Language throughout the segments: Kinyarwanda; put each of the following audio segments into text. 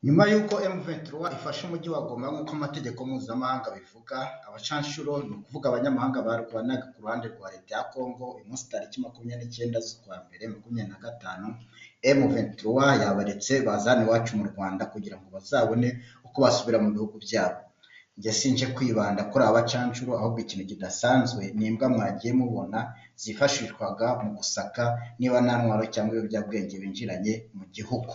Nyuma y'uko M23 ifashe umujyi wa Goma nk'uko amategeko mpuzamahanga abivuga, abacanshuro ni ukuvuga abanyamahanga barwanaga ku ruhande rwa leta ya Congo, uyu munsi tariki 29 z'ukwa mbere 2025, M23 yabaretse baza hano iwacu mu Rwanda kugira ngo bazabone uko basubira mu bihugu byabo. Njye sinje kwibanda kuri aba bacanshuro, ahubwo ikintu kidasanzwe ni imbwa mwagiye mubona zifashishwaga mu gusaka niba nta ntwaro cyangwa ibiyobyabwenge binjiranye mu gihugu.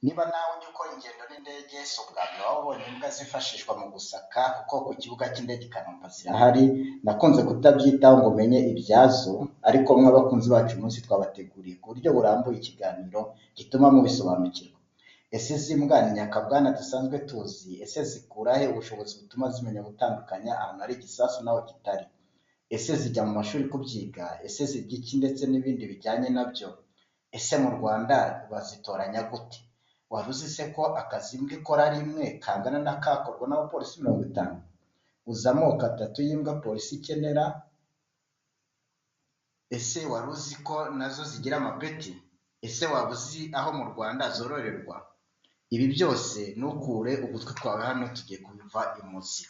Niba nawe ujya ukora ingendo n'indege, si ubwa mbere waba ubonye imbwa zifashishwa mu gusaka, kuko ku kibuga cy'indege i Kanombe zirahari. Nakunze kutabyitaho ngo menye ibyazo, ariko mw'abakunzi bacu umunsi twabateguriye ku buryo burambuye ikiganiro gituma mubisobanukirwa. Ese izi mbwa ni nyakabwana dusanzwe tuzi? Ese zikura he ubushobozi butuma zimenya gutandukanya ahantu hari igisasu n'aho kitari? Ese zijya mu mashuri kubyiga? Ese zirya iki ndetse n'ibindi bijyanye nabyo? Ese mu Rwanda bazitoranya gute? Wari uzi se ko akazi imbwa ikora ari imwe kangana n'akakorwa n'abapolisi 50? Uzi amoko atatu y'imbwa polisi ikenera? Ese wari uzi ko nazo zigira amapeti? Ese waba uzi aho mu Rwanda zororerwa? Ibi byose ntukure ugutwi kwawe hano, tugiye kubiva imuzi.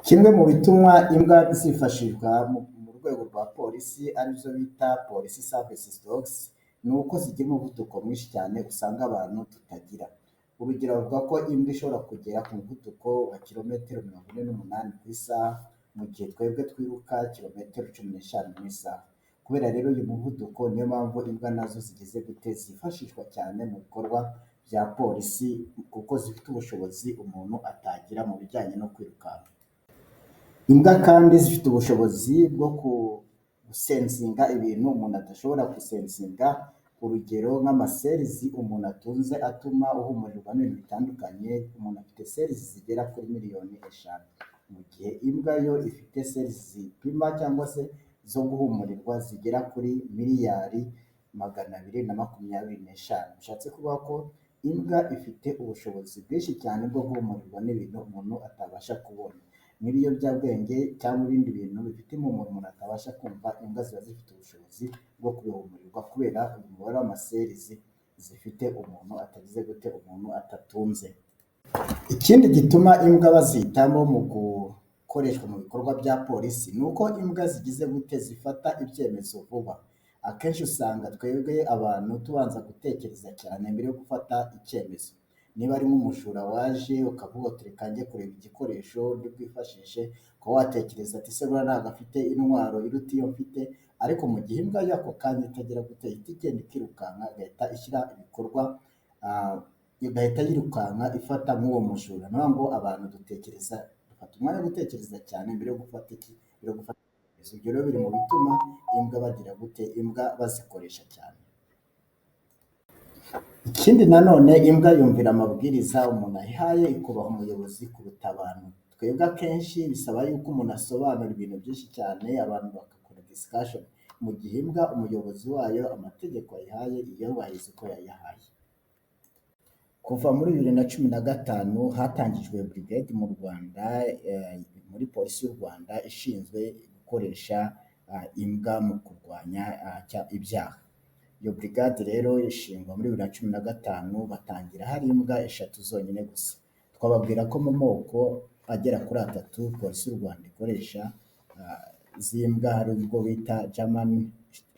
Kimwe mu bituma imbwa zifashishwa mu rwego rwa polisi arizo bita polisi services dogs, ni uko zigira umuvuduko mwinshi cyane usanga abantu tutagira. Urugero bavuga ko imbwa ishobora kugera ku muvuduko wa kilometero 48 ku isaha, mu gihe twebwe twiruka kilometero 15 mu isaha. Kubera rero uyu muvuduko, niyo mpamvu imbwa nazo zigeze gute zifashishwa cyane mu bikorwa bya polisi, kuko zifite ubushobozi umuntu atagira mu bijyanye no kwirukanka. Imbwa kandi zifite ubushobozi bwo gusensinga ibintu umuntu adashobora gusensinga, urugero nk'amaserizi umuntu atunze atuma uhumurirwa n'ibintu bitandukanye. Umuntu afite serizi zigera kuri miliyoni 5, mu gihe imbwa yo ifite serizi zipima cyangwa se zo guhumurirwa zigera kuri miliyari 225. Bishatse kuvuga ko imbwa ifite ubushobozi bwinshi cyane bwo guhumurirwa n'ibintu umuntu atabasha kubona, n'ibiyobyabwenge cyangwa ibindi bintu bifite impumuro umuntu atabasha kumva. Imbwa ziba zifite ubushobozi bwo kubihumurirwa kubera umubare w'amaserizi zifite umuntu atagize gute, umuntu atatunze. Ikindi gituma imbwa bazihitamo mu gukoreshwa mu bikorwa bya polisi ni uko imbwa zigize gute zifata ibyemezo vuba. Akenshi usanga twebwe abantu tubanza gutekereza cyane mbere yo gufata icyemezo. Niba ari nk'umujura waje ukavuga uti reka njye kureba igikoresho ndi bwifashishe, ukaba watekereza ati se buriya ntabwo afite intwaro iruta iyo mfite, ariko mu gihe imbwa y'ako kanya itagira gute ihita igenda ikirukanka, igahita ishyira ibikorwa, igahita yirukanka ifata nk'uwo mujura. Niyo ngo abantu dufata umwanya wo gutekereza cyane mbere yo gufata icyemezo. Ibyo rero biri mu bituma imbwa bagira gute, imbwa bazikoresha cyane. Ikindi nanone, imbwa yumvira amabwiriza umuntu ayihaye, ikubaha umuyobozi kuruta abantu. Twebwe akenshi bisaba yuko umuntu asobanura ibintu byinshi cyane, abantu bagakora discussion, mu gihe imbwa umuyobozi wayo amategeko ayihaye iyubahiriza uko yayahaye. Kuva muri 2015 hatangijwe brigade mu Rwanda, muri polisi y'u Rwanda ishinzwe gukoresha imbwa mu kurwanya ibyaha. Iyo brigade rero ishingwa muri 2015, batangira hari imbwa 3 zonyine gusa. Twababwira ko mu moko agera kuri 3 polisi y'u Rwanda ikoresha z'imbwa hari ubwo bita German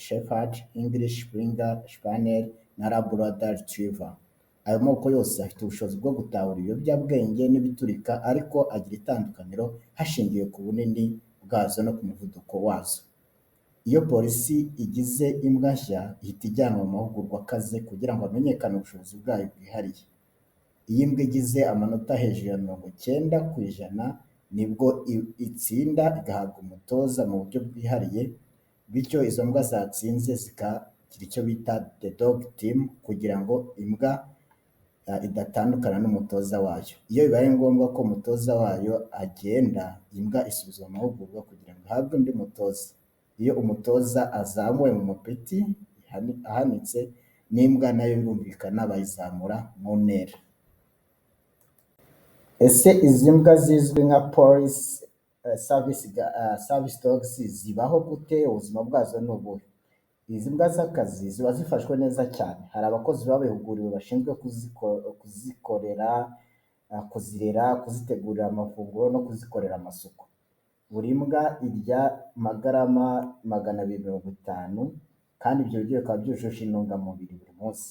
Shepherd, English Springer Spaniel na Labrador Retriever. Ayo moko yose afite ubushobozi bwo gutahura ibiyobyabwenge n'ibiturika, ariko agira itandukaniro hashingiwe ku bunini bwazo no ku muvuduko wazo. Iyo polisi igize imbwa nshya ihita ijyanwa mu mahugurwa akaze kugira ngo hamenyekane ubushobozi bwayo bwihariye. Iyo imbwa igize amanota hejuru ya 90% nibwo itsinda igahabwa umutoza mu buryo bwihariye, bityo izo mbwa zatsinze zikagira icyo bita the dog team kugira ngo imbwa idatandukana n'umutoza wayo. Iyo bibaye ngombwa ko umutoza wayo agenda, imbwa isubizwa mu mahugurwa kugira ngo ihabwe undi mutoza. Iyo umutoza azamuwe mu mapeti ahanitse, n'imbwa nayo birumvikana bayizamura mu ntera. Ese izi mbwa zizwi nka police service dogs zibaho gute? Ubuzima bwazo ni ubuhe? Izi mbwa z'akazi ziba zifashwe neza cyane. Hari abakozi babihuguriwe bashinzwe kuzikorera, kuzirera, kuzitegurira amafunguro no kuzikorera amasuku. Buri mbwa irya magarama 250 kandi ibyo biryo bikaba byujuje intungamubiri buri munsi.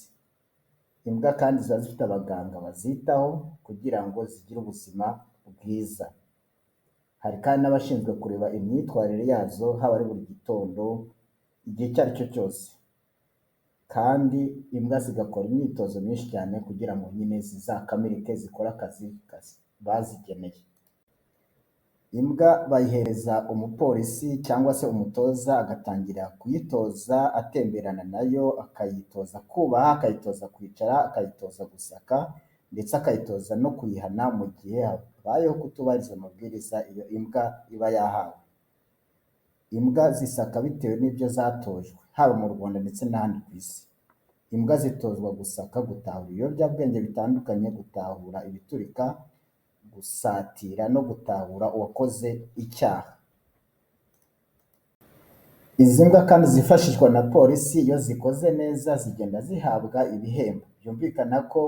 Imbwa kandi ziba zifite abaganga bazitaho kugira ngo zigire ubuzima bwiza. Hari kandi n'abashinzwe kureba imyitwarire yazo haba ari buri gitondo, igihe icyo ari cyo cyose. Kandi imbwa zigakora imyitozo myinshi cyane kugira ngo nyine zizakamirike zikore akazi bazigeneye. Imbwa bayihereza umupolisi cyangwa se umutoza agatangira kuyitoza atemberana nayo, akayitoza kubaha, akayitoza kwicara, akayitoza gusaka ndetse akayitoza no kuyihana mu gihe habayeho kutubahiriza amabwiriza iyo imbwa iba yahawe. Imbwa zisaka bitewe n'ibyo zatojwe, haba mu Rwanda ndetse n'ahandi ku isi. Imbwa zitozwa gusaka, gutahura ibiyobyabwenge bitandukanye, gutahura ibiturika, gusatira no gutahura uwakoze icyaha. Izi mbwa kandi zifashishwa na polisi iyo zikoze neza zigenda zihabwa ibihembo. Byumvikana ko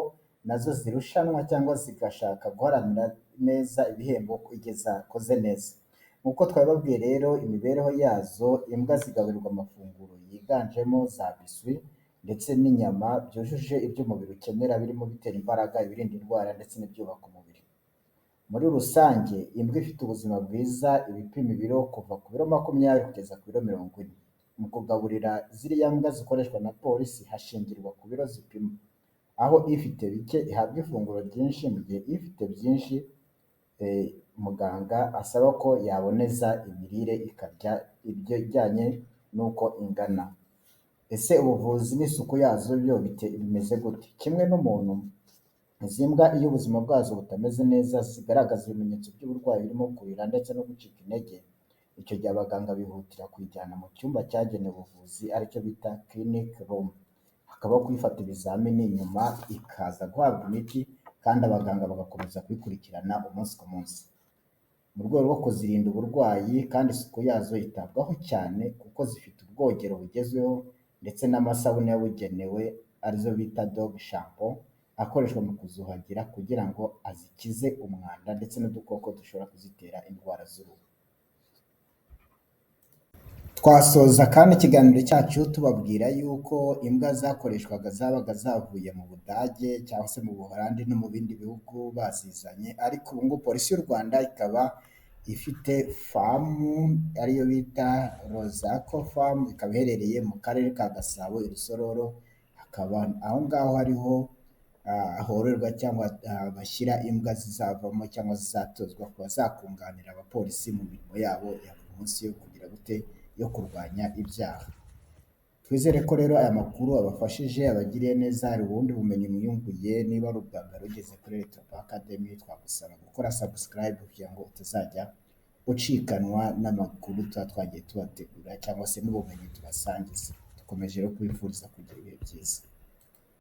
nazo zirushanwa cyangwa zigashaka guharanira neza ibihembo igihe zakoze neza. Nk'uko twabibabwiye rero, imibereho yazo, imbwa zigaburirwa amafunguro yiganjemo za biswi ndetse n'inyama byujuje ibyo umubiri ukenera birimo bitera imbaraga, ibirinda indwara ndetse n'ibyubaka umubiri. Muri rusange, imbwa ifite ubuzima bwiza, ibipima ibiro kuva ku biro 20 kugeza ku biro 40. Mu kugaburira ziriya mbwa zikoreshwa na polisi hashingirwa ku biro zipima, aho ifite bike ihabwa ifunguro ryinshi, mu gihe ifite byinshi muganga asaba ko yaboneza imirire ikarya ibyo ijyanye n'uko ingana. Ese ubuvuzi n'isuku yazo byo bimeze gute? Kimwe n'umuntu, izi mbwa iyo ubuzima bwazo butameze neza zigaragaza ibimenyetso by'uburwayi birimo kurira ndetse no gucika intege, icyo gihe abaganga bihutira kuyijyana mu cyumba cyagenewe ubuvuzi aricyo bita clinic room, hakabaho kuyifata ibizamini, nyuma ikaza guhabwa imiti kandi abaganga bagakomeza kuyikurikirana umunsi ku munsi. Mu rwego rwo kuzirinda uburwayi kandi isuku yazo yitabwaho cyane kuko zifite ubwogero bugezweho ndetse n'amasabune yabugenewe arizo bita dog shampoo, akoreshwa mu kuzuhagira kugira ngo azikize umwanda ndetse n'udukoko dushobora kuzitera indwara z'uruhu. Twasoza kandi ikiganiro cyacu tubabwira yuko imbwa zakoreshwaga zabaga zavuye mu Budage cyangwa se mu Buholandi no mu bindi bihugu bazizanye, ariko ubu ngubu polisi y'u Rwanda ikaba ifite famu ariyo bita Rozaco Farm, ikaba iherereye mu karere ka Gasabo i Rusororo, hakaba aho ngaho hariho hororerwa cyangwa bashyira imbwa zizavamo cyangwa zizatozwa kuba zakunganira abapolisi mu mirimo yabo ya buri munsi yo kugira gute yo kurwanya ibyaha. Twizere ko rero aya makuru abafashije, abagiriye neza, hari ubundi bumenyi mwiyunguye. Niba ari ubwa mbere ugeze kuri Electropower Academy, twagusaba gukora subscribe kugira ngo utazajya ucikanwa n'amakuru tuba twagiye tubategura cyangwa se n'ubumenyi tubasangiza. Dukomeje rero kubifuriza kugira ibihe byiza.